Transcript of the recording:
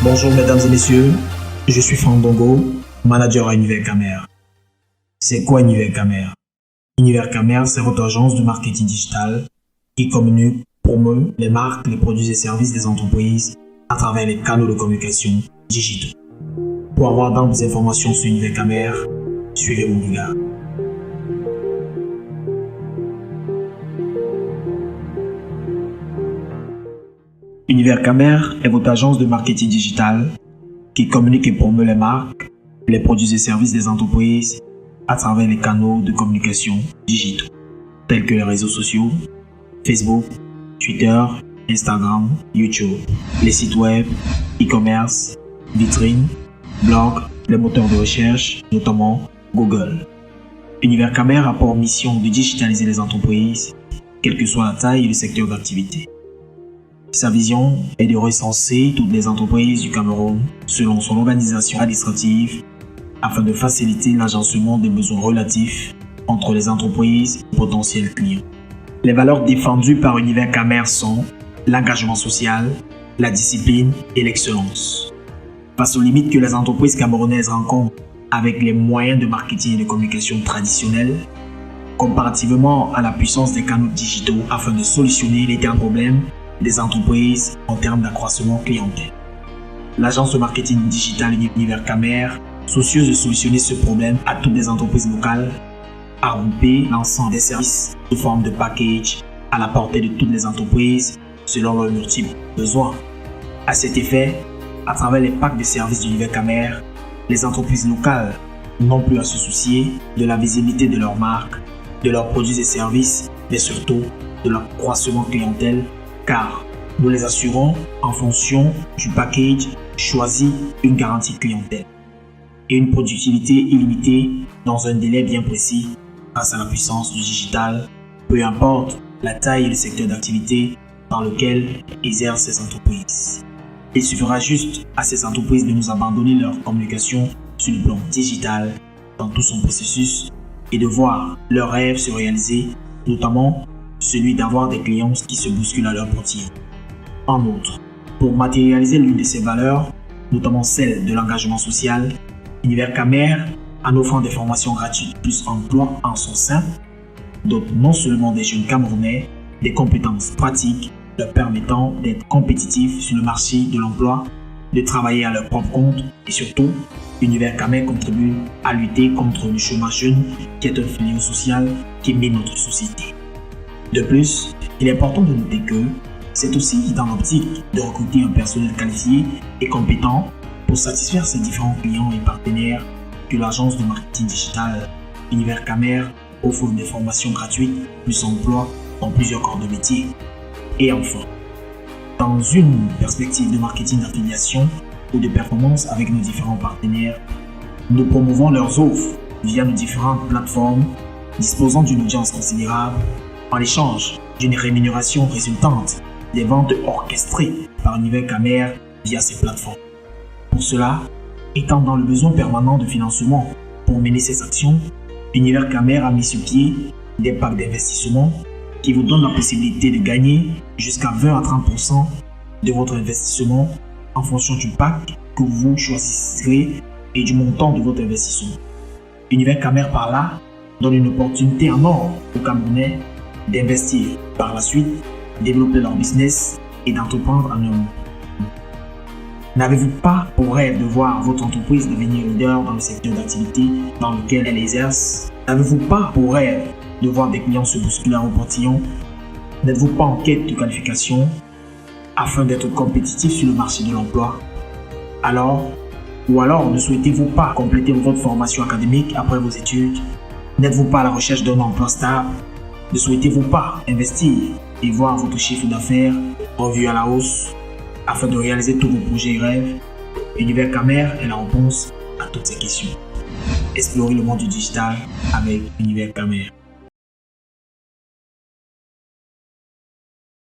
Bonjour mesdames et messieurs, je suis Franck Dongo, manager à Univers Camer. C'est quoi Univers Camer? Univers Camer, c'est votre agence de marketing digital qui communique, promeut les marques, les produits et services des entreprises à travers les canaux de communication digitaux. Pour avoir d'amples informations sur Univers Camer, suivez mon regard. Univers Camer est votre agence de marketing digital qui communique et promeut les marques, les produits et services des entreprises à travers les canaux de communication digitaux, tels que les réseaux sociaux, Facebook, Twitter, Instagram, YouTube, les sites web, e-commerce, vitrines, blogs, les moteurs de recherche, notamment Google. Univers Camer a pour mission de digitaliser les entreprises, quelle que soit la taille et le secteur d'activité. Sa vision est de recenser toutes les entreprises du Cameroun selon son organisation administrative afin de faciliter l'agencement des besoins relatifs entre les entreprises et potentiels clients. Les valeurs défendues par Univers Camer sont l'engagement social, la discipline et l'excellence. Face aux limites que les entreprises camerounaises rencontrent avec les moyens de marketing et de communication traditionnels, comparativement à la puissance des canaux digitaux afin de solutionner les problèmes des entreprises en termes d'accroissement clientèle. L'agence de marketing digital Univers Camer, soucieuse de solutionner ce problème à toutes les entreprises locales, a regroupé l'ensemble des services sous forme de package à la portée de toutes les entreprises selon leurs multiples besoins. À cet effet, à travers les packs de services d'Univers Camer, les entreprises locales n'ont plus à se soucier de la visibilité de leurs marques, de leurs produits et services, mais surtout de l'accroissement clientèle, car nous les assurons en fonction du package choisi une garantie clientèle et une productivité illimitée dans un délai bien précis grâce à la puissance du digital, peu importe la taille et le secteur d'activité dans lequel exercent ces entreprises. Il suffira juste à ces entreprises de nous abandonner leur communication sur le plan digital dans tout son processus et de voir leurs rêves se réaliser, notamment celui d'avoir des clients qui se bousculent à leur portier. En outre, pour matérialiser l'une de ces valeurs, notamment celle de l'engagement social, Univers Camer, en offrant des formations gratuites plus emploi en son sein, dote non seulement des jeunes Camerounais des compétences pratiques leur permettant d'être compétitifs sur le marché de l'emploi, de travailler à leur propre compte et surtout, Univers Camer contribue à lutter contre le chômage jeune qui est un fléau social qui mine notre société. De plus, il est important de noter que c'est aussi dans l'optique de recruter un personnel qualifié et compétent pour satisfaire ses différents clients et partenaires que l'agence de marketing digital Univers Camer offre des formations gratuites plus emploi dans plusieurs corps de métier. Et enfin, dans une perspective de marketing d'affiliation ou de performance avec nos différents partenaires, nous promouvons leurs offres via nos différentes plateformes disposant d'une audience considérable en échange d'une rémunération résultante des ventes orchestrées par Univers Camer via ces plateformes. Pour cela, étant dans le besoin permanent de financement pour mener ces actions, Univers Camer a mis sur pied des packs d'investissement qui vous donnent la possibilité de gagner jusqu'à 20 à 30% de votre investissement en fonction du pack que vous choisirez et du montant de votre investissement. Univers Camer par là donne une opportunité en or aux Camerounais d'investir par la suite, développer leur business et d'entreprendre en un. N'avez-vous pas pour rêve de voir votre entreprise devenir leader dans le secteur d'activité dans lequel elle exerce? N'avez-vous pas pour rêve de voir des clients se bousculer au portillon? N'êtes-vous pas en quête de qualification afin d'être compétitif sur le marché de l'emploi? Alors ne souhaitez-vous pas compléter votre formation académique après vos études? N'êtes-vous pas à la recherche d'un emploi stable? Ne souhaitez-vous pas investir et voir votre chiffre d'affaires revu à la hausse afin de réaliser tous vos projets et rêves? Univers Camer est la réponse à toutes ces questions. Explorez le monde du digital avec Univers Camer.